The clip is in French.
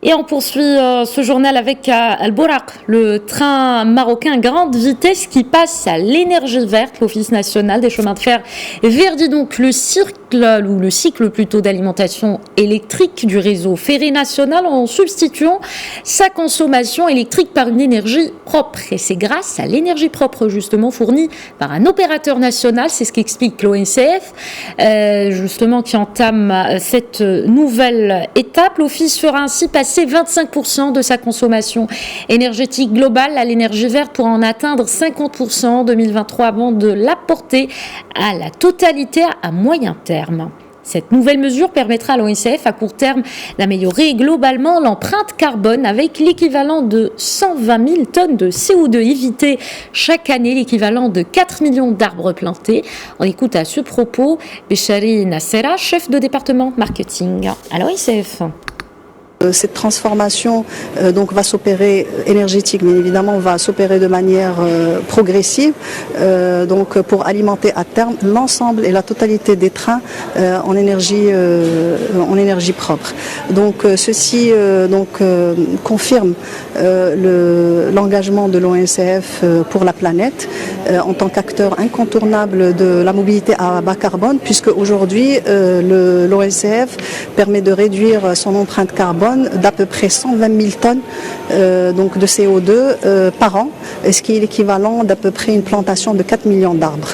Et on poursuit ce journal avec Al Bouraq, le train marocain grande vitesse qui passe à l'énergie verte. L'Office national des chemins de fer verdit donc le cycle plutôt d'alimentation électrique du réseau ferré national en substituant sa consommation électrique par une énergie propre. Et c'est grâce à l'énergie propre justement fournie par un opérateur national, c'est ce qu'explique l'ONCF, justement qui entame cette nouvelle étape. L'Office fera ainsi passer 25% de sa consommation énergétique globale à l'énergie verte pour en atteindre 50% en 2023 avant de l'apporter à la totalité à moyen terme. Cette nouvelle mesure permettra à l'ONCF à court terme d'améliorer globalement l'empreinte carbone avec l'équivalent de 120 000 tonnes de CO2 évitées chaque année, l'équivalent de 4 millions d'arbres plantés. On écoute à ce propos Béchari Nassera, chef de département marketing à l'ONCF. Cette transformation va s'opérer énergétique, bien évidemment, va s'opérer de manière progressive, pour alimenter à terme l'ensemble et la totalité des trains en énergie propre. Ceci confirme l'engagement de l'ONCF pour la planète en tant qu'acteur incontournable de la mobilité à bas carbone, puisque aujourd'hui l'ONCF permet de réduire son empreinte carbone d'à peu près 120 000 tonnes de CO2 par an, ce qui est l'équivalent d'à peu près une plantation de 4 millions d'arbres.